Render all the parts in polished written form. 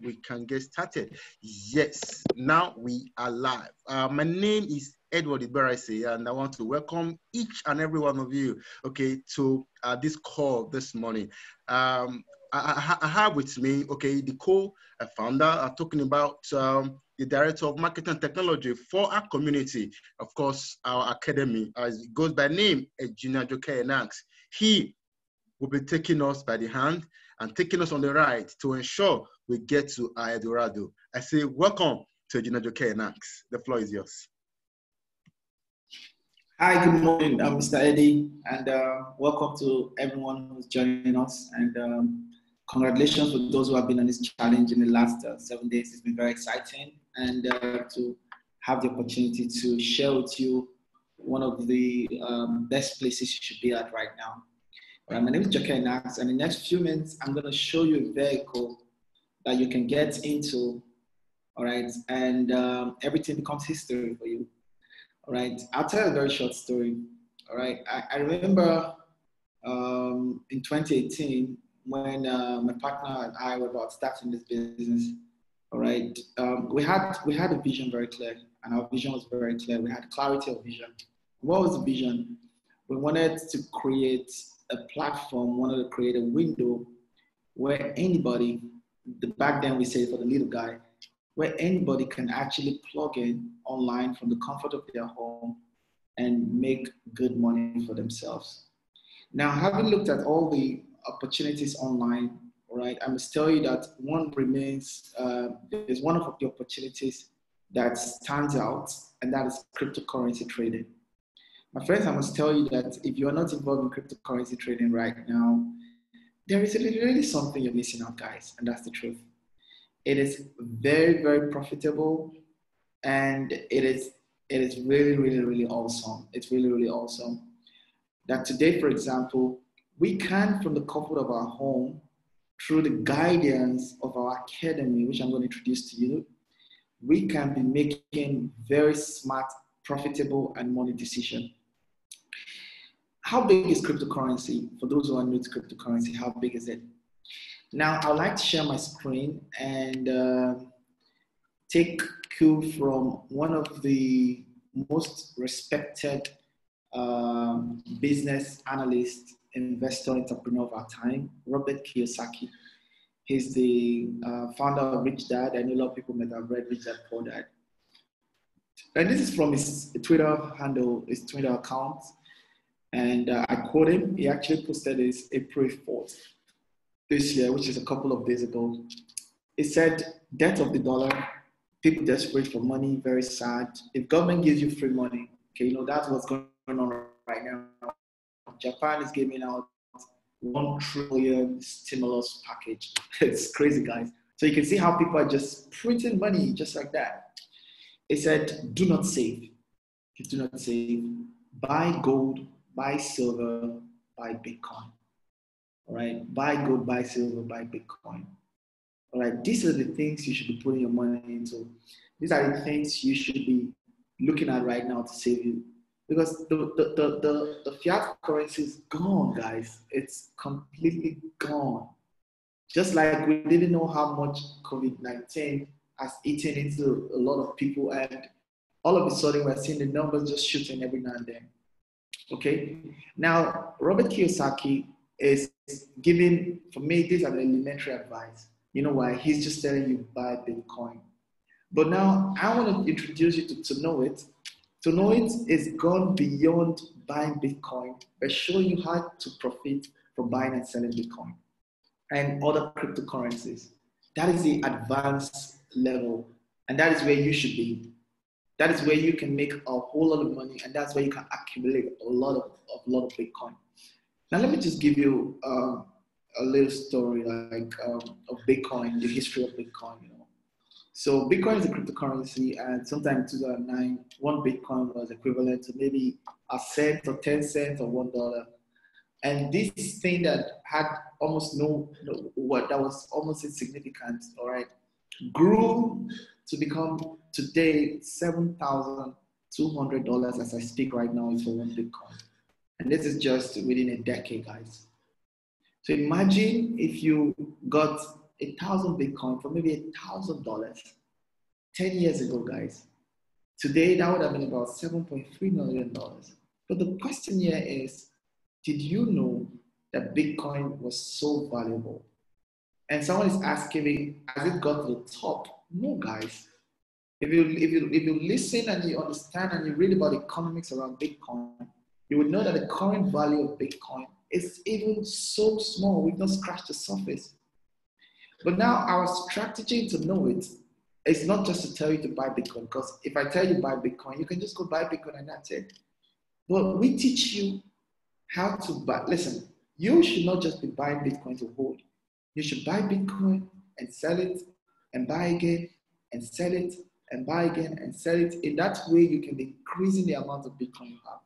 we can get started. Yes, now we are live. My name is Edward Iberisi, and I want to welcome each and every one of you, okay, to this call this morning. I have with me, okay, the co-founder talking about the Director of Marketing and Technology for our community, of course, our academy, as it goes by name, Engineer Joker Enax. He will be taking us by the hand and taking us on the ride to ensure we get to our Eldorado. I say, welcome to Engineer Joker Enax. The floor is yours. Hi, good morning. I'm Mr. Eddie, and welcome to everyone who's joining us. And congratulations for those who have been on this challenge in the last 7 days. It's been very exciting, and to have the opportunity to share with you one of the best places you should be at right now. My name is Joker Enax, and in the next few minutes, I'm going to show you a vehicle that you can get into, all right, and everything becomes history for you. All right, I'll tell you a very short story. All right, I remember in 2018 when my partner and I were about starting this business. All right, we had a vision very clear, and our vision was very clear. We had clarity of vision. What was the vision? We wanted to create a platform, wanted to create a window where anybody, back then we say for the little guy, where anybody can actually plug in online from the comfort of their home and make good money for themselves. Now, having looked at all the opportunities online, right, I must tell you that one remains, there's one of the opportunities that stands out, and that is cryptocurrency trading. My friends, I must tell you that if you are not involved in cryptocurrency trading right now, there is really something you're missing out, guys, and that's the truth. It is very, very profitable, and it is really, really, really awesome. It's really, really awesome that today, for example, we can, from the comfort of our home, through the guidance of our academy, which I'm going to introduce to you, we can be making very smart, profitable, and money decisions. How big is cryptocurrency? For those who are new to cryptocurrency, how big is it? Now, I'd like to share my screen and take cue from one of the most respected business analyst, investor, entrepreneur of our time, Robert Kiyosaki. He's the founder of Rich Dad. I know a lot of people might have read Rich Dad Poor Dad. And this is from his Twitter handle, his Twitter account. And I quote him. He actually posted this April 4th this year, which is a couple of days ago. He said, death of the dollar, people desperate for money, very sad. If government gives you free money, okay, you know, that's what's going on right now. Japan is giving out 1 trillion stimulus package. It's crazy, guys. So you can see how people are just printing money just like that. He said, do not save. Do not save. Buy gold, buy silver, buy Bitcoin. All right, buy gold, buy silver, buy Bitcoin. All right, these are the things you should be putting your money into. These are the things you should be looking at right now to save you. Because the fiat currency is gone, guys. It's completely gone. Just like we didn't know how much COVID-19 has eaten into a lot of people, and all of a sudden we're seeing the numbers just shooting every now and then. Okay, now Robert Kiyosaki is giving, for me, these are the elementary advice. You know why? He's just telling you buy Bitcoin. But now I want to introduce you to TONOIT. TONOIT is gone beyond buying Bitcoin by showing you how to profit from buying and selling Bitcoin and other cryptocurrencies. That is the advanced level, and that is where you should be. That is where you can make a whole lot of money, and that's where you can accumulate a lot of Bitcoin. Now, let me just give you a little story of Bitcoin, the history of Bitcoin. You know, so Bitcoin is a cryptocurrency, and sometime in 2009, 1 Bitcoin was equivalent to maybe a cent or 10 cents or $1. And this thing that had almost that was almost insignificant, all right, grew to become today $7,200 as I speak right now is for 1 Bitcoin. And this is just within a decade, guys. So imagine if you got 1,000 Bitcoin for maybe $1,000 10 years ago, guys, today that would have been about $7.3 million. But the question here is, did you know that Bitcoin was so valuable? And someone is asking me, has it got to the top? No, guys. If you listen and you understand and you read about economics around Bitcoin, you would know that the current value of Bitcoin is even so small. We've not scratched the surface. But now our strategy to know it is not just to tell you to buy Bitcoin, because if I tell you buy Bitcoin, you can just go buy Bitcoin and that's it. But we teach you how to buy. Listen, you should not just be buying Bitcoin to hold. You should buy Bitcoin and sell it and buy again and sell it and buy again and sell it. In that way, you can be increasing the amount of Bitcoin you have.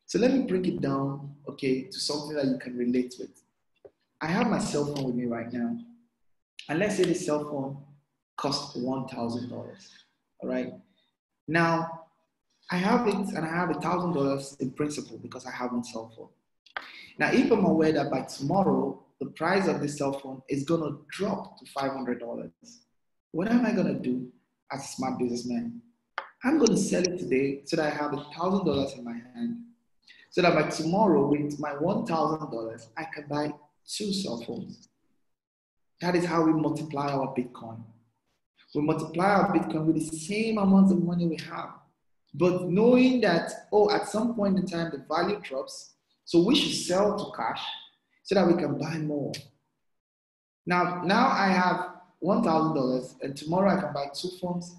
So let me break it down, okay, to something that you can relate with. I have my cell phone with me right now. And let's say this cell phone costs $1,000, all right? Now, I have it and I have $1,000 in principle because I have one cell phone. Now, if I'm aware that by tomorrow, the price of this cell phone is going to drop to $500, what am I going to do as a smart businessman? I'm going to sell it today so that I have $1,000 in my hand, so that by tomorrow, with my $1,000, I can buy 2 cell phones. That is how we multiply our Bitcoin. We multiply our Bitcoin with the same amount of money we have, but knowing that, oh, at some point in time, the value drops, so we should sell to cash so that we can buy more. Now I have $1,000 and tomorrow I can buy 2 phones,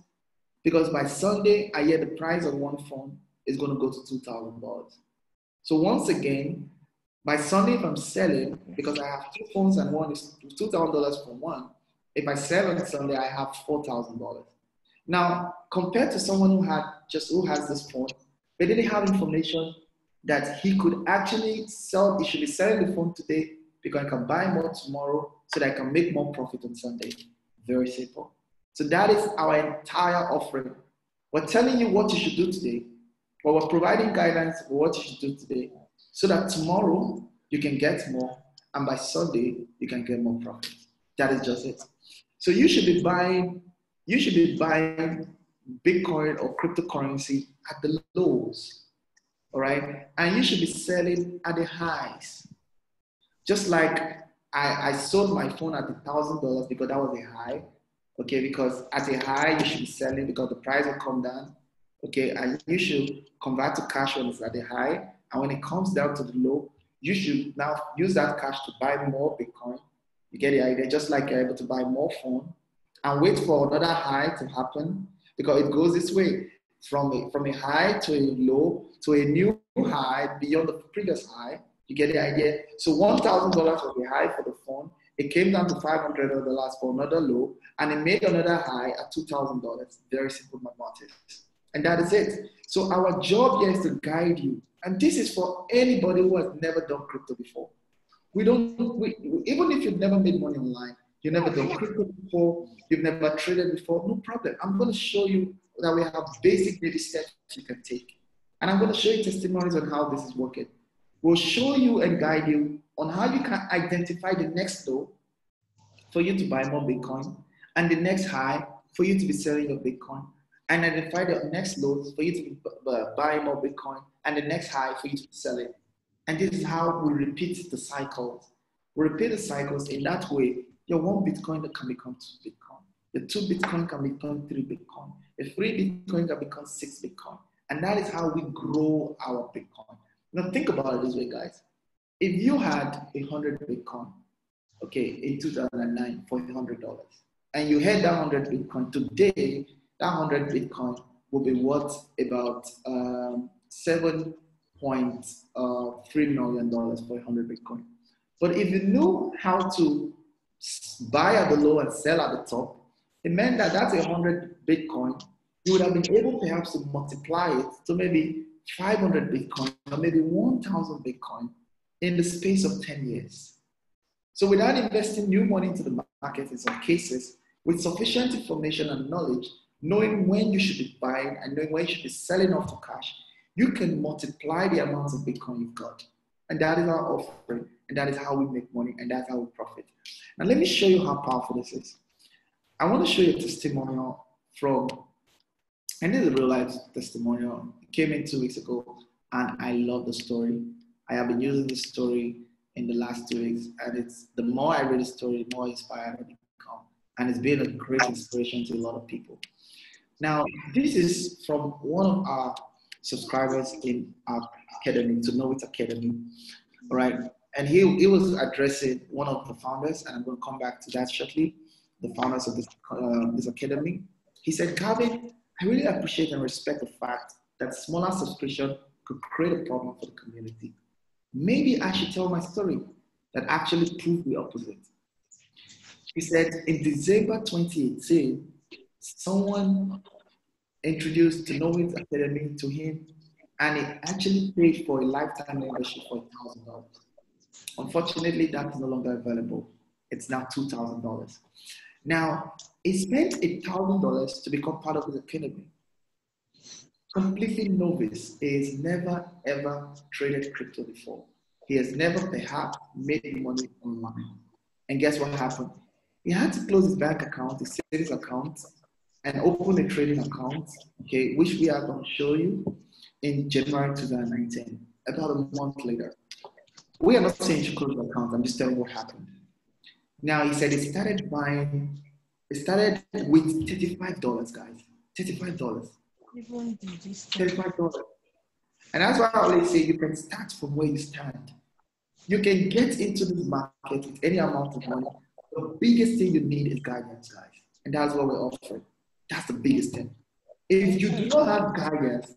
because by Sunday, I hear the price of one phone is going to go to $2,000. So once again, by Sunday, if I'm selling, because I have 2 phones and one is $2,000 for one, if I sell on Sunday, I have $4,000. Now, compared to someone who has this phone, they didn't have information that he could actually sell. He should be selling the phone today because I can buy more tomorrow so that I can make more profit on Sunday. Very simple. So that is our entire offering. We're telling you what you should do today, but we're providing guidance for what you should do today, so that tomorrow you can get more, and by Sunday you can get more profit. That is just it. So you should be buying Bitcoin or cryptocurrency at the lows, all right? And you should be selling at the highs. Just like I sold my phone at $1,000 because that was a high, okay? Because at a high you should be selling because the price will come down, okay? And you should convert to cash when it's at the high. And when it comes down to the low, you should now use that cash to buy more Bitcoin. You get the idea? Just like you're able to buy more phone and wait for another high to happen, because it goes this way, from a high to a low to a new high beyond the previous high. You get the idea? So $1,000 was the high for the phone. It came down to $500 for another low, and it made another high at $2,000. Very simple mathematics. And that is it. So our job here is to guide you. And this is for anybody who has never done crypto before. Even if you've never made money online, you've never done crypto before, you've never traded before, no problem. I'm going to show you that we have basic baby steps you can take. And I'm going to show you testimonies on how this is working. We'll show you and guide you on how you can identify the next low for you to buy more Bitcoin, and the next high for you to be selling your Bitcoin, and identify the next lows for you to be buying more Bitcoin, and the next high for you to be selling. And this is how we repeat the cycles. We repeat the cycles in that way. Your 1 Bitcoin can become 2 Bitcoin. Your 2 Bitcoin can become 3 Bitcoin. Your 3 Bitcoin can become 6 Bitcoin. And that is how we grow our Bitcoin. Now think about it this way, guys. If you had 100 Bitcoin, okay, in 2009 for $100, and you had that 100 Bitcoin today, that 100 Bitcoin will be worth about $7.3 million for 100 Bitcoin. But if you knew how to buy at the low and sell at the top, it meant that that's 100 Bitcoin. You would have been able perhaps to multiply it to maybe 500 Bitcoin or maybe 1,000 Bitcoin in the space of 10 years. So without investing new money into the market in some cases, with sufficient information and knowledge, knowing when you should be buying and knowing when you should be selling off to cash, you can multiply the amount of Bitcoin you've got. And that is our offering. And that is how we make money. And that's how we profit. Now, let me show you how powerful this is. I want to show you a testimonial from, and this is a real life testimonial. It came in 2 weeks ago, and I love the story. I have been using this story in the last 2 weeks, and it's the more I read the story, the more inspired I become. And it's been a great inspiration to a lot of people. Now, this is from one of our subscribers in our academy, TONOIT Academy, all right? And he was addressing one of the founders, and I'm going to come back to that shortly, the founders of this academy. He said, Calvin, I really appreciate and respect the fact that smaller subscription could create a problem for the community. Maybe I should tell my story that actually proved the opposite. He said, in December 2018, someone introduced TONOIT Academy to him, and he actually paid for a lifetime membership for $1,000. Unfortunately, that is no longer available. It's now $2,000. Now, he spent $1,000 to become part of the academy. Completely novice. He has never ever traded crypto before. He has never perhaps made money online. And guess what happened? He had to close his bank account, his savings account, and open a trading account, okay, which we are going to show you in January 2019, about a month later. We are not saying you should close the account, I'm just telling you what happened. Now, he said he started with $35, guys. $35. $35. And that's why I always say you can start from where you stand. You can get into this market with any amount of money. The biggest thing you need is guidance, guys. And that's what we're offering. That's the biggest thing. If you do not have guidance,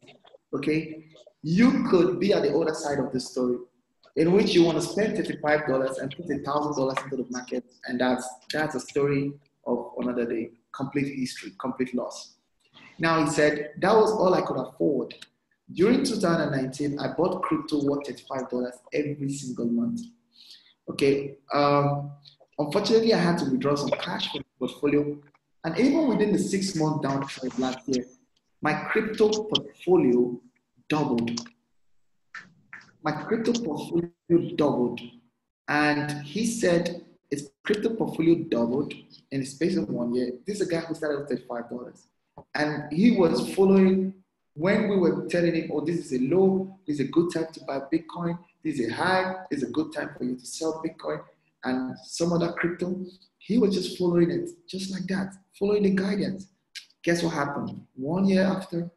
okay, you could be at the other side of the story, in which you want to spend $35 and put $1,000 into the market, and that's a story of another day. Complete history, complete loss. Now, he said, that was all I could afford. During 2019, I bought crypto worth $35 every single month. Okay. Unfortunately, I had to withdraw some cash from the portfolio. And even within the 6-month downtrend last year, my crypto portfolio doubled. My crypto portfolio doubled. And he said his crypto portfolio doubled in the space of 1 year. This is a guy who started with $35. And he was following when we were telling him, oh, this is a low, this is a good time to buy Bitcoin, this is a high, this is a good time for you to sell Bitcoin and some other crypto. He was just following it, just like that, following the guidance. Guess what happened? 1 year after,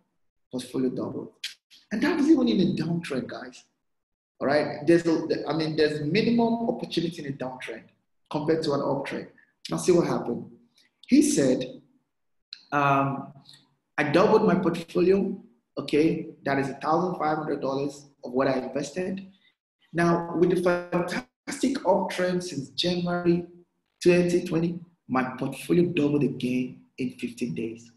portfolio doubled. And that was even in a downtrend, guys. All right, there's minimum opportunity in a downtrend compared to an uptrend. Now see what happened. He said, I doubled my portfolio. Okay, that is $1,500 of what I invested. Now, with the fantastic uptrend since January 2020, my portfolio doubled again in 15 days.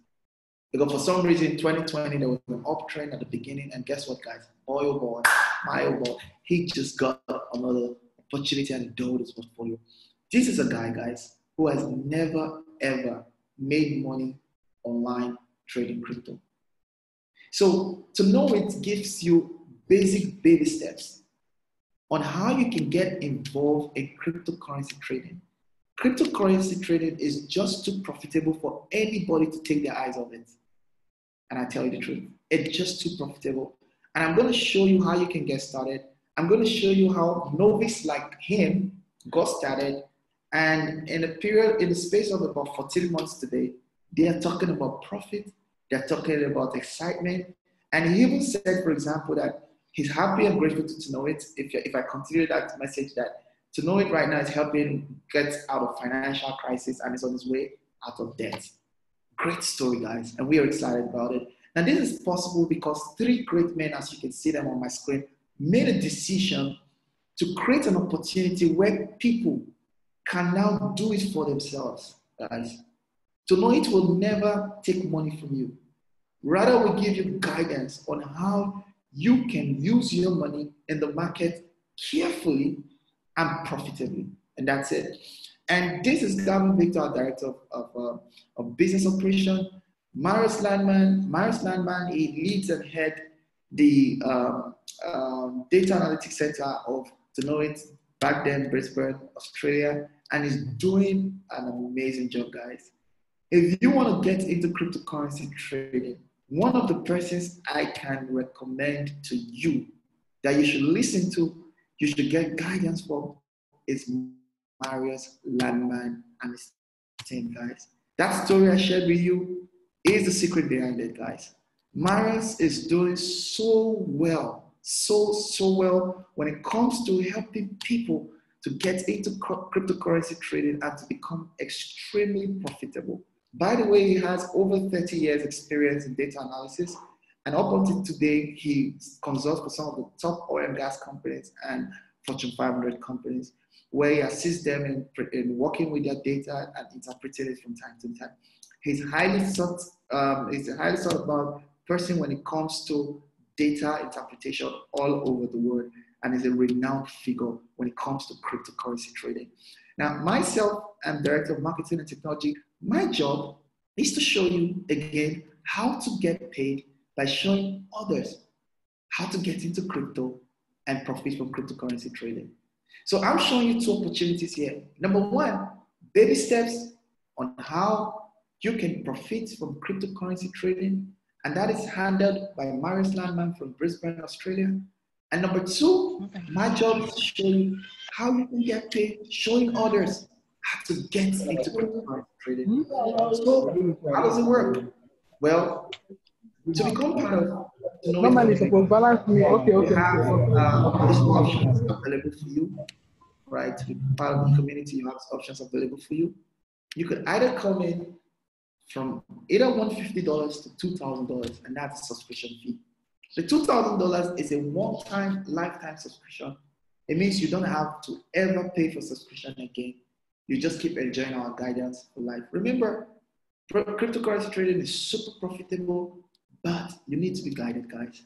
Because for some reason, 2020, there was an uptrend at the beginning, and guess what, guys? Boy, oh boy, my oh boy, he just got another opportunity and doubled his portfolio. This is a guy, guys, who has never, ever made money online trading crypto. So TONOIT gives you basic baby steps on how you can get involved in cryptocurrency trading. Cryptocurrency trading is just too profitable for anybody to take their eyes off it. And I tell you the truth, it's just too profitable. And I'm going to show you how you can get started. I'm going to show you how novice like him got started. And in the space of about 14 months today, they are talking about profit. They're talking about excitement. And he even said, for example, that he's happy and grateful to TONOIT. If I continue that message, that TONOIT right now is helping get out of financial crisis and is on his way out of debt. Great story, guys. And we are excited about it. Now, this is possible because 3 great men, as you can see them on my screen, made a decision to create an opportunity where people can now do it for themselves, guys. TONOIT will never take money from you. Rather, we'll give you guidance on how you can use your money in the market carefully and profitably. And that's it. And this is Gavin Victor, our Director of Business Operation. Marius Landman, he leads and head the Data Analytics Center of TONOIT, back then Brisbane, Australia, and is doing an amazing job, guys. If you want to get into cryptocurrency trading, one of the persons I can recommend to you that you should listen to, you should get guidance from, is Marius Landman and his team, guys. That story I shared with you is the secret behind it, guys. Marius is doing so well, so well when it comes to helping people to get into cryptocurrency trading and to become extremely profitable. By the way, he has over 30 years experience in data analysis, and up until today, he consults for some of the top oil and gas companies and Fortune 500 companies, where he assists them in working with their data and interpreting it from time to time. He's a highly sought about person when it comes to data interpretation all over the world, and is a renowned figure when it comes to cryptocurrency trading. Now, myself, I'm Director of Marketing and Technology. My job is to show you, again, how to get paid by showing others how to get into crypto and profit from cryptocurrency trading. So I'm showing you two opportunities here. Number one, baby steps on how you can profit from cryptocurrency trading, and that is handled by Marius Landman from Brisbane, Australia. And number two, my job is to show you how you can get paid, showing others how to get into cryptocurrency trading. So how does it work? Well, to become part of normally supposed balance me. Okay. we have these options available for you, right? To be part of the community, you have options available for you. You could either come in from either $150 to $2,000, and that's a subscription fee. The $2,000 is a one-time, lifetime subscription. It means you don't have to ever pay for subscription again. You just keep enjoying our guidance for life. Remember, cryptocurrency trading is super profitable, but you need to be guided, guys.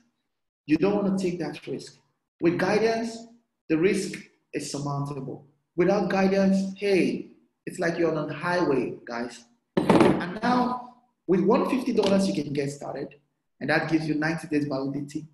You don't want to take that risk. With guidance, the risk is surmountable. Without guidance, hey, it's like you're on a highway, guys. And now, with $150, you can get started, and that gives you 90 days validity.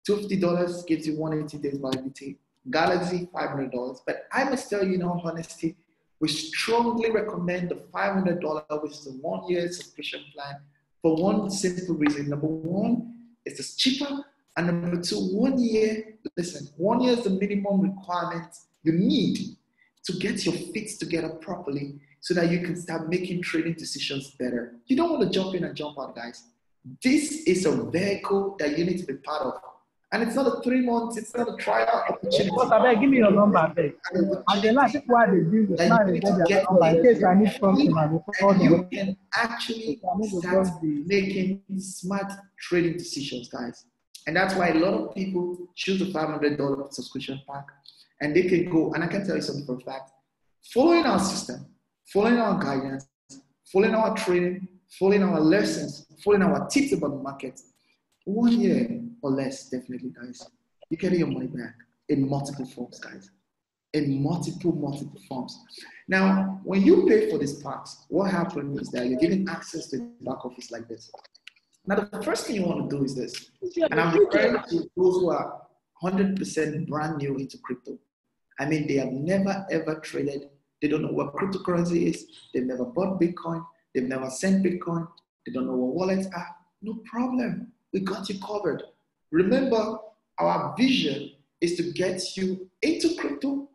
$250 gives you 180 days validity. Galaxy, $500. But I must tell you in all honesty, we strongly recommend the $500, which is a 1 year subscription plan, for one simple reason. Number one, it's cheaper. And number two, 1 year, listen, 1 year is the minimum requirement you need to get your feet together properly so that you can start making trading decisions better. You don't want to jump in and jump out, guys. This is a vehicle that you need to be part of. And it's not a 3 months, it's not a trial opportunity. Give me your number, and then I think why they do this now is get in case I need something. And you can actually start making smart trading decisions, guys. And that's why a lot of people choose the $500 subscription pack, and they can go, and I can tell you something for a fact, following our system, following our guidance, following our training, following our lessons, following our tips about the market, 1 year or less, definitely, guys, you get your money back in multiple forms, guys. In multiple forms. Now, when you pay for these packs, what happens is that you're getting access to the back office like this. Now, the first thing you want to do is this, and I'm referring to those who are 100% brand new into crypto. I mean, they have never ever traded. They don't know what cryptocurrency is. They've never bought Bitcoin. They've never sent Bitcoin. They don't know what wallets are. No problem. We got you covered. Remember, our vision is to get you into crypto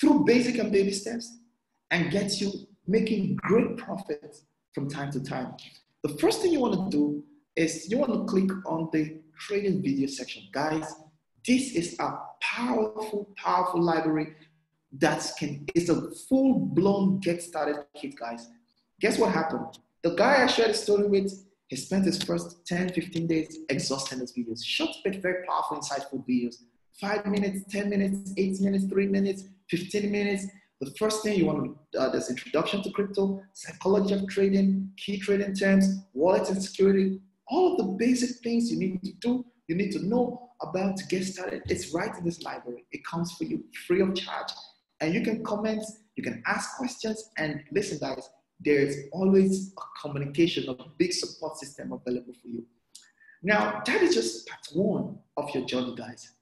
through basic and baby steps and get you making great profits from time to time. The first thing you want to do is you want to click on the trading video section. Guys, this is a powerful library that is a full-blown get started kit, guys. Guess what happened? The guy I shared the story with, he spent his first 10, 15 days exhausting his videos. Short but very powerful, insightful videos. 5 minutes, 10 minutes, 8 minutes, 3 minutes, 15 minutes. The first thing you want to there's introduction to crypto, psychology of trading, key trading terms, wallet and security, all of the basic things you need to do, you need to know about to get started. It's right in this library. It comes for you free of charge. And you can comment, you can ask questions, and listen, guys, there's always a communication, a big support system available for you. Now, that is just part one of your journey, guys.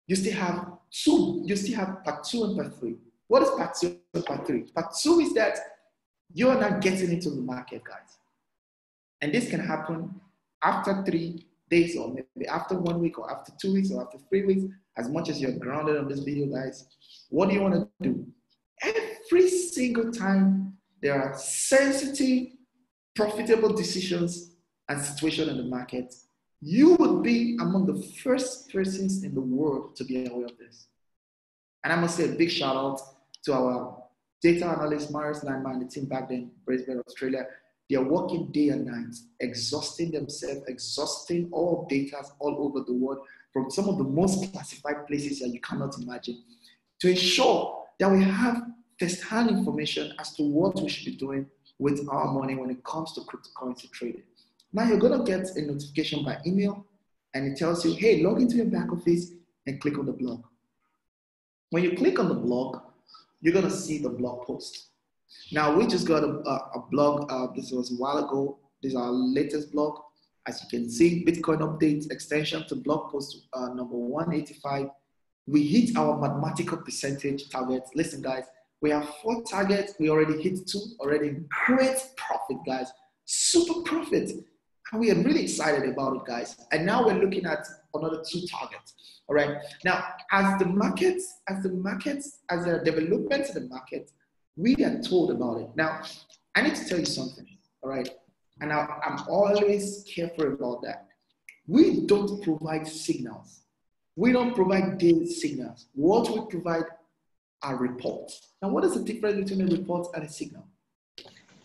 You still have two. You still have part two and part three. What is part two and part three? Part two is that you are not getting into the market, guys. And this can happen after 3 days, or maybe after 1 week, or after 2 weeks, or after 3 weeks. As much as you're grounded on this video, guys, what do you want to do? Every single time there are sensitive, profitable decisions and situations in the market, you would be among the first persons in the world to be aware of this. And I must say a big shout out to our data analyst, Marius Landman, and the team back then in Brisbane, Australia. They are working day and night, exhausting themselves, exhausting all data all over the world from some of the most classified places that you cannot imagine to ensure that we have first-hand information as to what we should be doing with our money when it comes to cryptocurrency trading. Now you're going to get a notification by email, and it tells you, hey, log into your back office and click on the blog. When you click on the blog, you're going to see the blog post. Now, we just got a blog. This was a while ago. This is our latest blog. As you can see, Bitcoin update extension to blog post number 185. We hit our mathematical percentage targets. Listen, guys, we have 4 targets. We already hit 2 already. Great profit, guys. Super profit. And we are really excited about it, guys. And now we're looking at another 2 targets. All right. Now, as the developments in the market, we are told about it. Now, I need to tell you something. All right. And I'm always careful about that. We don't provide signals. We don't provide daily signals. What we provide are reports. Now, what is the difference between a report and a signal?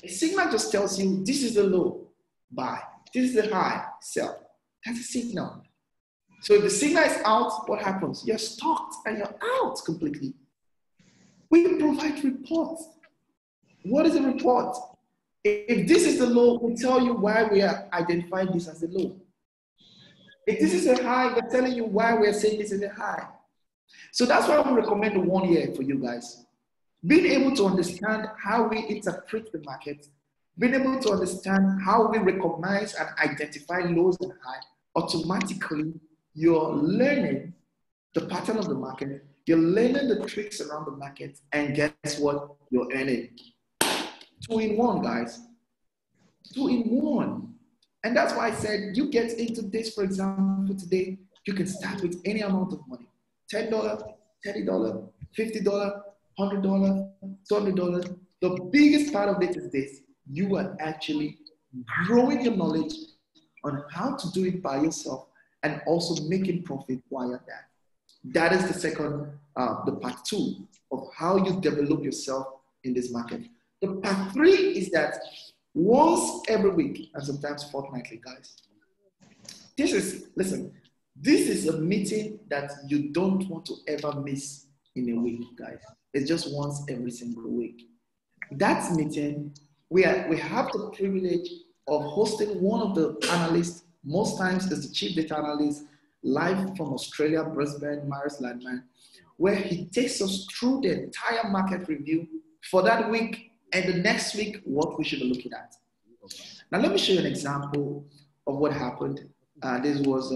A signal just tells you this is the low, buy. This is the high, sell. That's a signal. So if the signal is out, what happens? You're stocked and you're out completely. We provide reports. What is a report? If this is the low, we'll tell you why we are identifying this as a low. If this is a high, we're telling you why we're saying this is a high. So that's why we recommend the 1 year for you guys. Being able to understand how we interpret the market, being able to understand how we recognize and identify lows and highs, automatically you're learning the pattern of the market, you're learning the tricks around the market, and guess what? You're earning. 2 in 1, guys. 2 in 1. And that's why I said you get into this, for example, today, you can start with any amount of money. $10, $30, $50, $100, $200. The biggest part of it is this. You are actually growing your knowledge on how to do it by yourself and also making profit while you're there. That is the second, the part 2 of how you develop yourself in this market. The part 3 is that once every week and sometimes fortnightly, guys. This is a meeting that you don't want to ever miss in a week, guys. It's just once every single week. That meeting, we have the privilege of hosting one of the analysts. Most times it's the chief data analyst, live from Australia, Brisbane, Marius Landman, where he takes us through the entire market review for that week and the next week, what we should be looking at. Now, let me show you an example of what happened. This was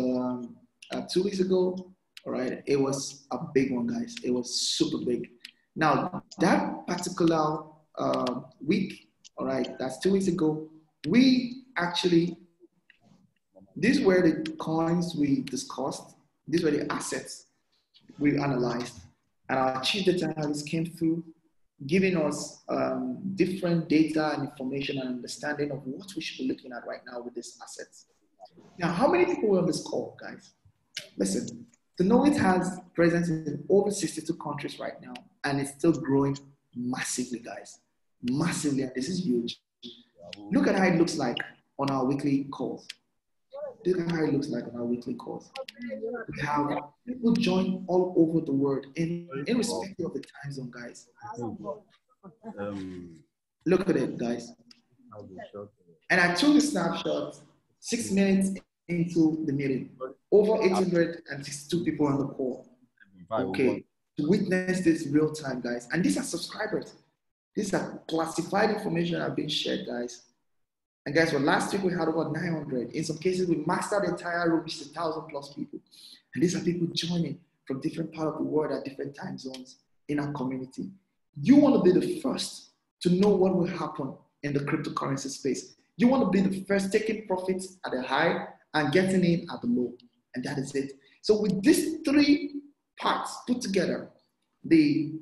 2 weeks ago, all right? It was a big one, guys. It was super big. Now, that particular week, all right, that's 2 weeks ago, we actually, these were the coins we discussed. These were the assets we analyzed. And our chief data analyst came through, giving us different data and information and understanding of what we should be looking at right now with these assets. Now, how many people were on this call, guys? Listen, TONOIT has presence in over 62 countries right now, and it's still growing massively, guys. Massively, and this is huge. Look at how it looks like on our weekly calls. Look at how it looks like on our weekly calls. We have people join all over the world, irrespective of the time zone, guys. Look at it, guys. And I took a snapshot 6 minutes into the meeting. Over 862 people on the call. Okay, to witness this real time, guys. And these are subscribers. These are classified information that are being shared, guys. And guess what? Last week we had over 900. In some cases, we mastered the entire room, which is 1,000+ people. And these are people joining from different parts of the world at different time zones in our community. You want to be the first to know what will happen in the cryptocurrency space. You want to be the first taking profits at the high and getting in at the low. And that is it. So with these 3 parts put together, the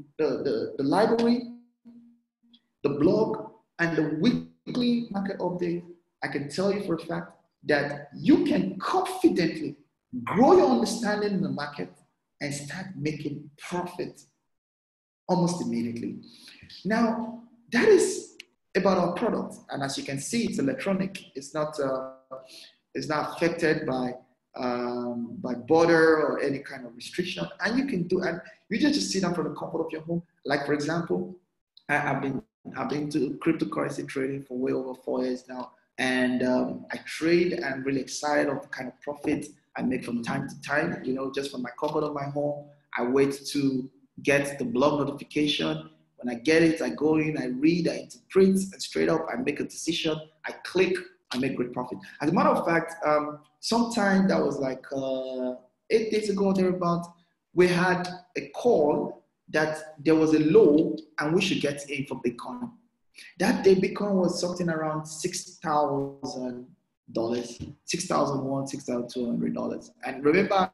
library, the blog, and the weekly market update, I can tell you for a fact that you can confidently grow your understanding in the market and start making profit almost immediately. Now, that is about our product. And as you can see, it's electronic. It's not affected by border or any kind of restriction. And you can do, and you just sit down from the comfort of your home. Like, for example, I've been to cryptocurrency trading for way over 4 years now. And I trade, and I'm really excited of the kind of profit I make from time to time, just from my comfort of my home. I wait to get the blog notification. When I get it, I go in, I read, I interpret, and straight up, I make a decision, I click, I make great profit. As a matter of fact, sometime that was like 8 days ago, thereabout, we had a call that there was a low and we should get in for Bitcoin. That day, Bitcoin was something around $6,000, $6,100, $6,200. And remember,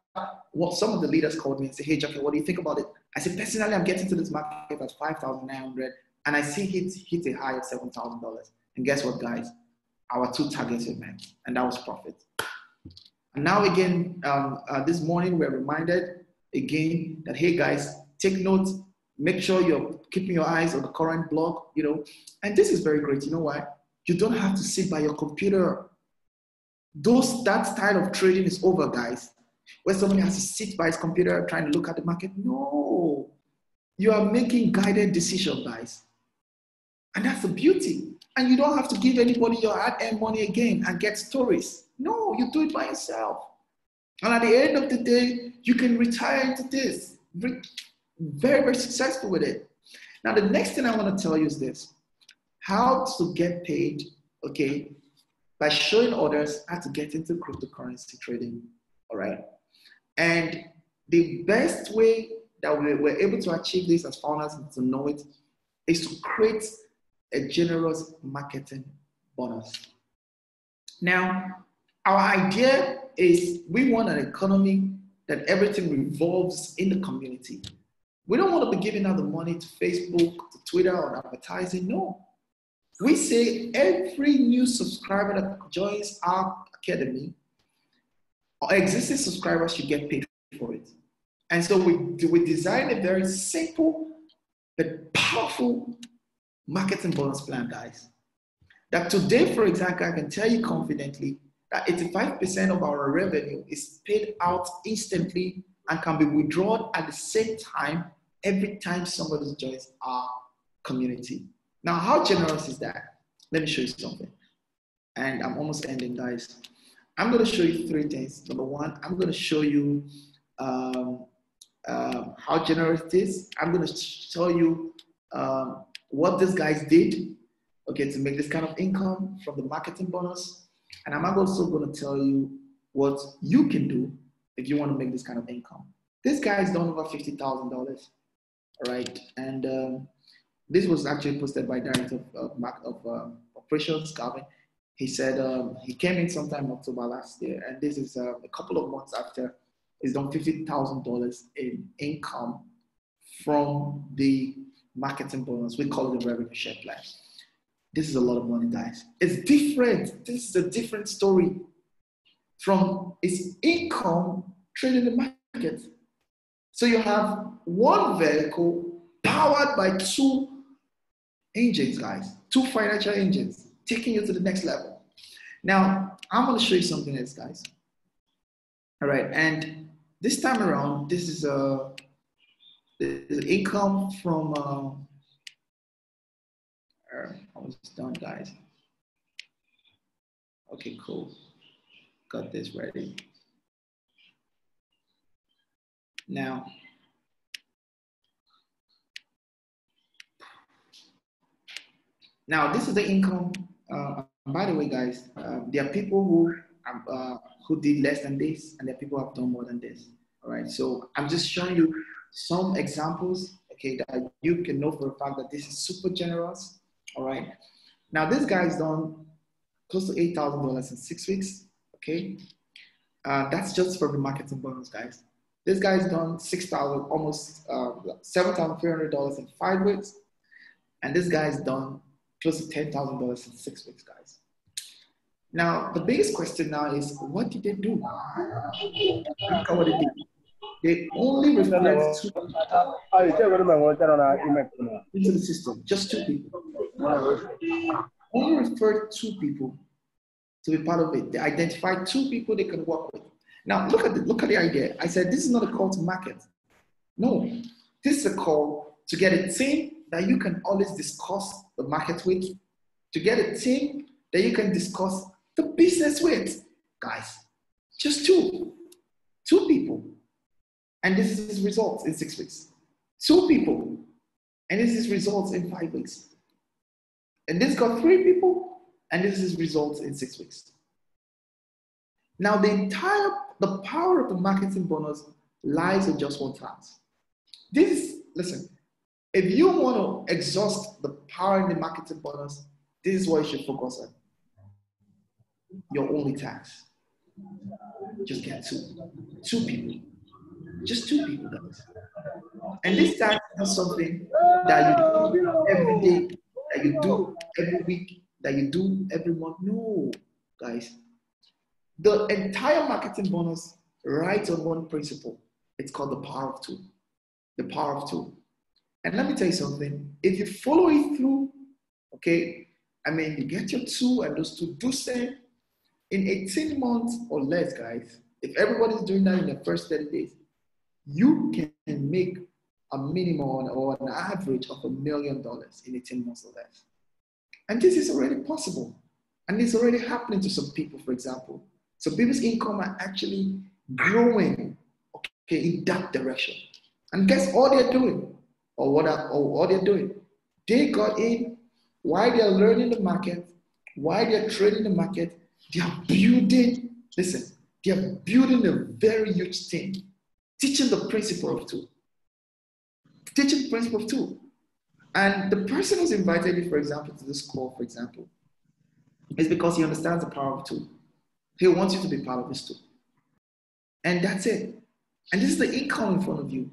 what some of the leaders called me and said, "Hey, Jackie, what do you think about it?" I said, personally, I'm getting to this market at $5,900, and I see it hit a high of $7,000. And guess what, guys? Our 2 targets were met, and that was profit. And now again, this morning, we're reminded again that, hey, guys, take note. Make sure you're keeping your eyes on the current blog, And this is very great. You know why? You don't have to sit by your computer. That style of trading is over, guys. Where somebody has to sit by his computer trying to look at the market. No. You are making guided decisions, guys. And that's the beauty. And you don't have to give anybody your hard-earned money again and get stories. No, you do it by yourself. And at the end of the day, you can retire into this. Very, very successful with it. Now, the next thing I want to tell you is this. How to get paid, okay, by showing others how to get into cryptocurrency trading, all right? And the best way that we're able to achieve this as founders and TONOIT is to create a generous marketing bonus. Now, our idea is we want an economy that everything revolves in the community. We don't want to be giving out the money to Facebook, to Twitter, or advertising. No. We say every new subscriber that joins our academy, or existing subscribers, should get paid for it. And so we designed a very simple but powerful marketing bonus plan, guys. That today, for example, I can tell you confidently that 85% of our revenue is paid out instantly and can be withdrawn at the same time every time somebody joins our community. Now, how generous is that? Let me show you something. And I'm almost ending, guys. I'm going to show you 3 things. Number 1, I'm going to show you how generous it is. I'm going to show you what these guys did, okay, to make this kind of income from the marketing bonus. And I'm also going to tell you what you can do if you want to make this kind of income. This guy's done over $50,000, all right? And this was actually posted by Director of Operations, Calvin. He said he came in sometime in October last year, and this is a couple of months after he's done $50,000 in income from the marketing bonus. We call it the revenue share plan. This is a lot of money, guys. It's different. This is a different story from its income trading in the market. So you have one vehicle powered by 2 engines, guys, 2 financial engines, taking you to the next level. Now, I'm going to show you something else, guys. All right, and this time around, this is the income from, almost done, guys. Okay, cool. Got this ready. Now, this is the income By the way, guys, there are people who did less than this, and there are people who have done more than this. All right. So I'm just showing you some examples, okay, that you can know for a fact that this is super generous. All right. Now this guy's done close to $8,000 in 6 weeks. Okay. That's just for the marketing bonus, guys. This guy's done almost $7,300 in 5 weeks, and this guy's done close to $10,000 in 6 weeks, guys. Now, the biggest question now is, what did they do? Look at what they did. They only referred into the system, just 2 people. Only referred 2 people to be part of it. They identified 2 people they can work with. Now, look at the idea. I said, this is not a call to market. No, this is a call to get a team that you can always discuss the market with, to get a team that you can discuss the business with. Guys, just 2 people. And this is his results in 6 weeks. 2 people. And this is results in 5 weeks. And this got 3 people. And this is results in 6 weeks. Now, the power of the marketing bonus lies in just one task. Listen, if you want to exhaust the power in the marketing bonus, this is what you should focus on. Your only task. Just get 2 people. Just 2 people, guys. And this task is not something that you do every day, that you do every week, that you do every month. No, guys. The entire marketing bonus rides on one principle. It's called the power of 2. The power of 2. And let me tell you something. If you follow it through, okay, you get your 2 and those 2 do same in 18 months or less, guys. If everybody's doing that in the first 30 days, you can make a minimum or an average of $1 million in 18 months or less. And this is already possible. And it's already happening to some people, for example. So people's income are actually growing, okay, in that direction. And guess all they're doing, or they're doing? They got in while they're learning the market, while they're trading the market, they are building a very huge team, teaching the principle of 2. Teaching the principle of 2. And the person who's invited you, for example, to this call, for example, is because he understands the power of 2. He wants you to be part of this too. And that's it. And this is the income in front of you.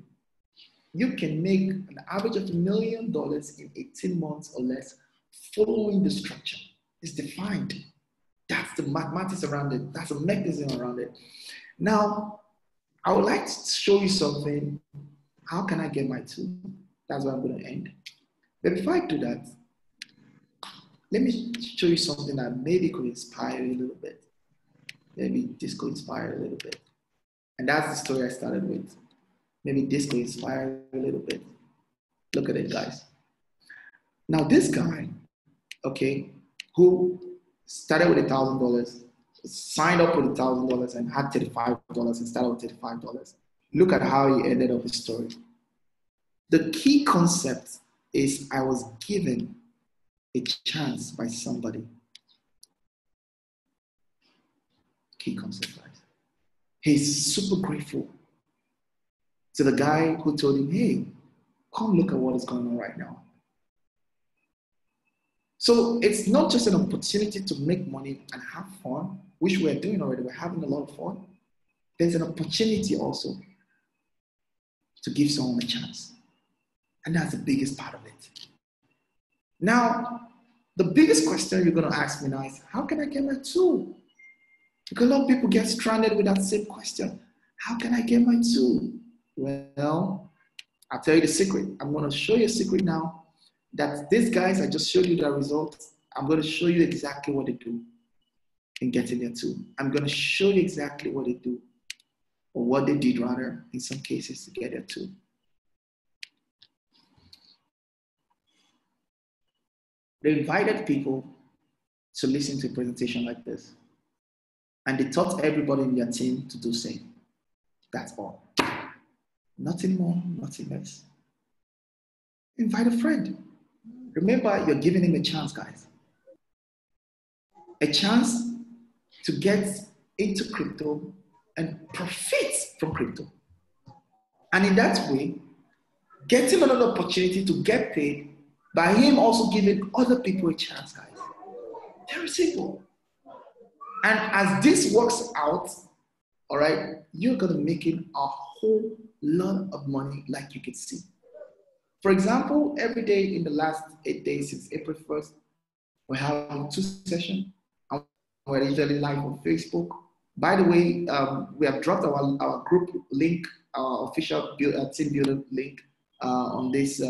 You can make an average of $1 million in 18 months or less following the structure. It's defined. That's the mathematics around it. That's the mechanism around it. Now, I would like to show you something. How can I get my 2? That's where I'm going to end. But before I do that, let me show you something that maybe could inspire you a little bit. Maybe this could inspire a little bit. And that's the story I started with. Maybe this could inspire a little bit. Look at it, guys. Now this guy, okay, who started with $1,000, signed up with $1,000 and had $35 and started with $35. Look at how he ended up his story. The key concept is I was given a chance by somebody. Key concept, guys. He's super grateful to the guy who told him, hey, come look at what is going on right now. So it's not just an opportunity to make money and have fun, which we're doing already. We're having a lot of fun. There's an opportunity also to give someone a chance. And that's the biggest part of it. Now, the biggest question you're going to ask me now is, how can I get my 2? Because a lot of people get stranded with that same question. How can I get my 2? Well, I'll tell you the secret. I'm going to show you a secret now that these guys, I just showed you the results. I'm going to show you exactly what they do in getting their 2. I'm going to show you exactly what they do, or what they did rather, in some cases, to get their 2. They invited people to listen to a presentation like this. And they taught everybody in their team to do the same. That's all. Nothing more, nothing less. Invite a friend. Remember, you're giving him a chance, guys. a chance to get into crypto and profit from crypto. And in that way, getting another opportunity to get paid by him also giving other people a chance, guys. Very simple. And as this works out, all right, you're going to make a whole lot of money like you can see. For example, every day in the last 8 days since April 1st, we're having 2 sessions. And we're usually live on Facebook. By the way, we have dropped our group link, our official team builder link on this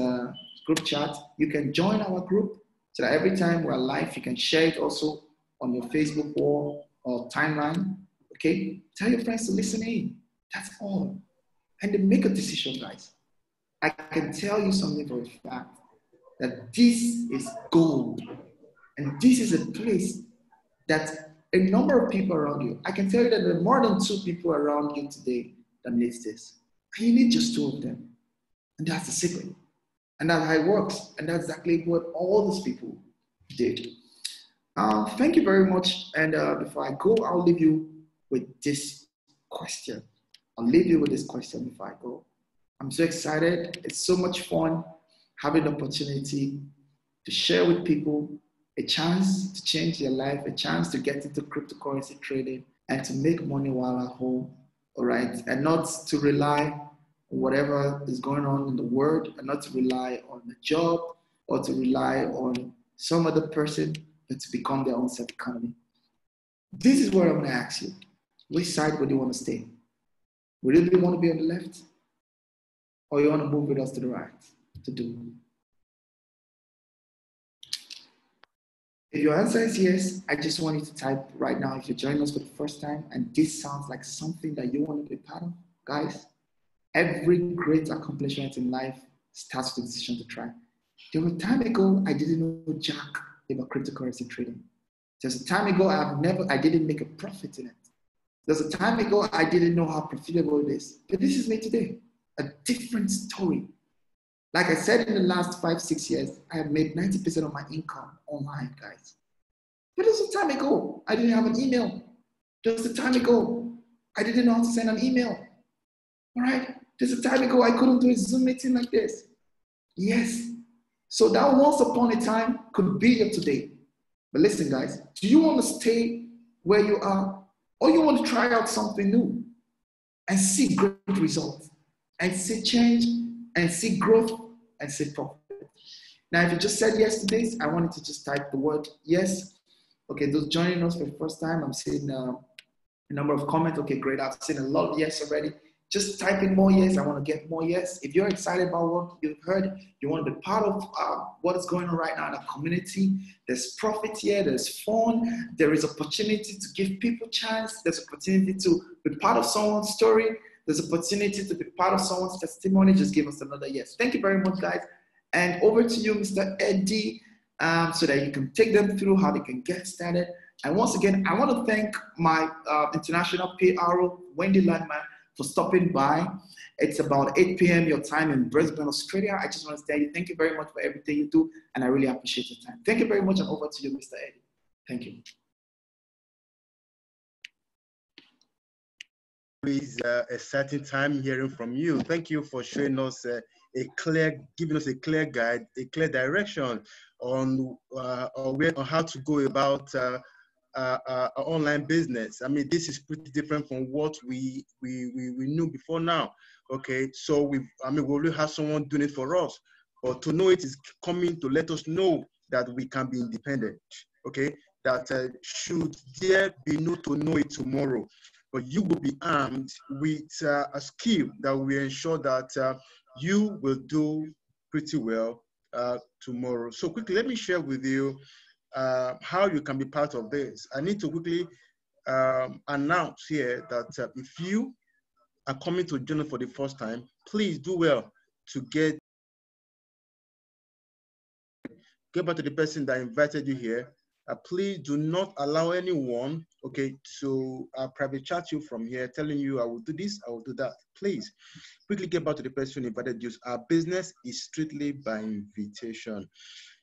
group chat. You can join our group so that every time we're live, you can share it also on your Facebook wall or timeline. Okay, tell your friends to listen in. That's all. And then make a decision, guys. I can tell you something for a fact that this is gold. And this is a place that a number of people around you, I can tell you that there are more than 2 people around you today that needs this. And you need just 2 of them. And that's the secret. And that's how it works. And that's exactly what all these people did. Thank you very much. And before I go, I'll leave you with this question. I'll leave you with this question before I go. I'm so excited. It's so much fun having the opportunity to share with people a chance to change their life, a chance to get into cryptocurrency trading and to make money while at home, all right? And not to rely on whatever is going on in the world, and not to rely on the job or to rely on some other person, but to become their own self-economy. This is what I'm gonna ask you. Which side would you want to stay? Would you really want to be on the left? Or you want to move with us to the right to do? If your answer is yes, I just want you to type right now if you're joining us for the first time and this sounds like something that you want to be part of. Guys, every great accomplishment in life starts with a decision to try. There was a time ago I didn't know jack about cryptocurrency trading. There's a time ago I didn't make a profit in it. There's a time ago I didn't know how profitable it is. But this is me today. A different story. Like I said, in the last 5-6 years, I have made 90% of my income online, guys. But there was a time ago, I didn't have an email. There was a time ago, I didn't know how to send an email. All right? There's a time ago, I couldn't do a Zoom meeting like this. Yes. So that once upon a time could be your today. But listen, guys, do you want to stay where you are, or you want to try out something new and see great results, and see change, and see growth, and see profit? Now, if you just said yes to this, I wanted to just type the word yes. Okay, those joining us for the first time, I'm seeing a number of comments. Okay, great. I've seen a lot of yes already. Just type in more yes. I want to get more yes. If you're excited about what you've heard, you want to be part of what is going on right now in the community. There's profit here. There's fun. There is opportunity to give people chance. There's opportunity to be part of someone's story. There's opportunity to be part of someone's testimony. Just give us another yes. Thank you very much, guys. And over to you, Mr. Eddie, so that you can take them through how they can get started. And once again, I want to thank my international PRO, Wendy Landman, for stopping by. It's about 8 p.m. your time in Brisbane, Australia. I just want to tell you, thank you very much for everything you do, and I really appreciate your time. Thank you very much, and over to you, Mr. Eddie. Thank you. Always a certain time hearing from you. Thank you for showing us giving us a clear guide, a clear direction on how to go about online business. I mean, this is pretty different from what we knew before now. Okay, so we already have someone doing it for us, but TONOIT is coming to let us know that we can be independent. Okay, that should there be no TONOIT tomorrow, but you will be armed with a skill that will ensure that you will do pretty well tomorrow. So quickly, let me share with you how you can be part of this. I need to quickly announce here that if you are coming to join for the first time, please do well to get back to the person that invited you here. Please do not allow anyone, okay, to private chat you from here, telling you I will do this, I will do that. Please quickly get back to the person who invited you. Our business is strictly by invitation.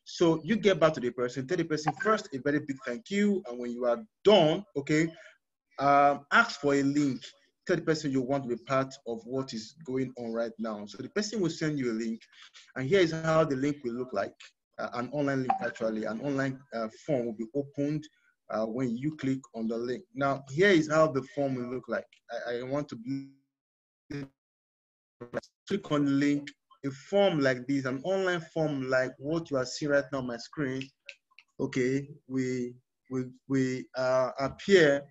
So you get back to the person, tell the person first a very big thank you, and when you are done, okay, ask for a link. Tell the person you want to be part of what is going on right now. So the person will send you a link, and here is how the link will look like. An online link, actually, an online form will be opened when you click on the link. Now, here is how the form will look like. I want to click on the link. A form like this, an online form like what you are seeing right now on my screen, okay, we appear.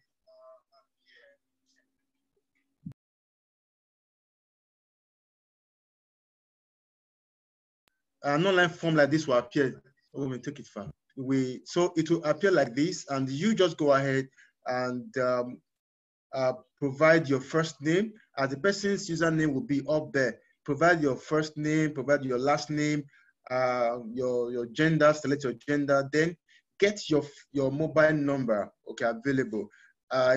An online form like this will appear. Oh, we take it far. So it will appear like this, and you just go ahead and provide your first name, as the person's username will be up there. Provide your first name, provide your last name, your gender, select your gender, then get your mobile number, okay, available.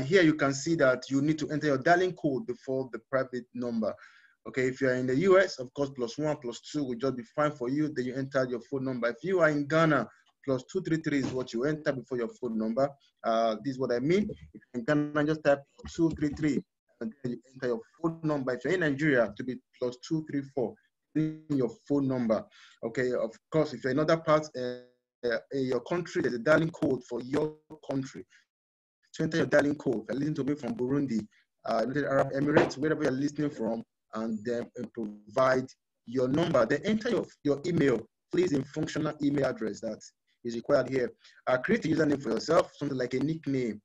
Here you can see that you need to enter your dialing code before the private number. Okay, if you're in the US, of course, +1 +2 will just be fine for you. Then you enter your phone number. If you are in Ghana, +233 is what you enter before your phone number. This is what I mean. If you're in Ghana, just type 233 and then you enter your phone number. If you're in Nigeria, to be +234 in your phone number. Okay, of course, if you're in other parts in your country, there's a dialing code for your country. To enter your dialing code, if you're listening to me from Burundi, United Arab Emirates, wherever you're listening from, and then provide your number. Then enter your email, please, in functional email address that is required here. Create a username for yourself, something like a nickname.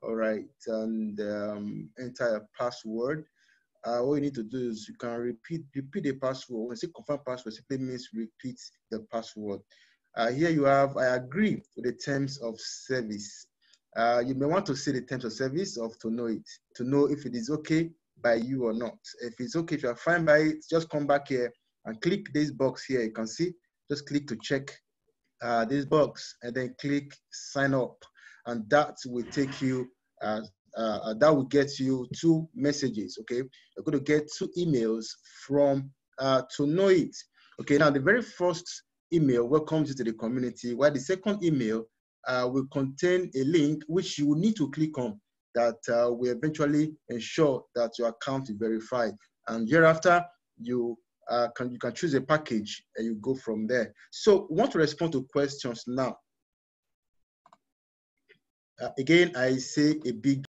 All right, and enter a password. What you need to do is you can repeat the password. When I say confirm password, simply means repeat the password. Here you have, I agree with the terms of service. You may want to see the terms of service of TONOIT to know if it is okay by you or not. If it's okay, if you're fine by it, just come back here and click this box here. You can see, just click to check this box and then click sign up, and that will take you that will get you 2 messages. Okay, you're going to get 2 emails from TONOIT. Okay, now the very first email welcomes you to the community, while the second email will contain a link which you will need to click on, that will eventually ensure that your account is verified. And thereafter, you can choose a package and you go from there. So I want to respond to questions now. Again, I say a big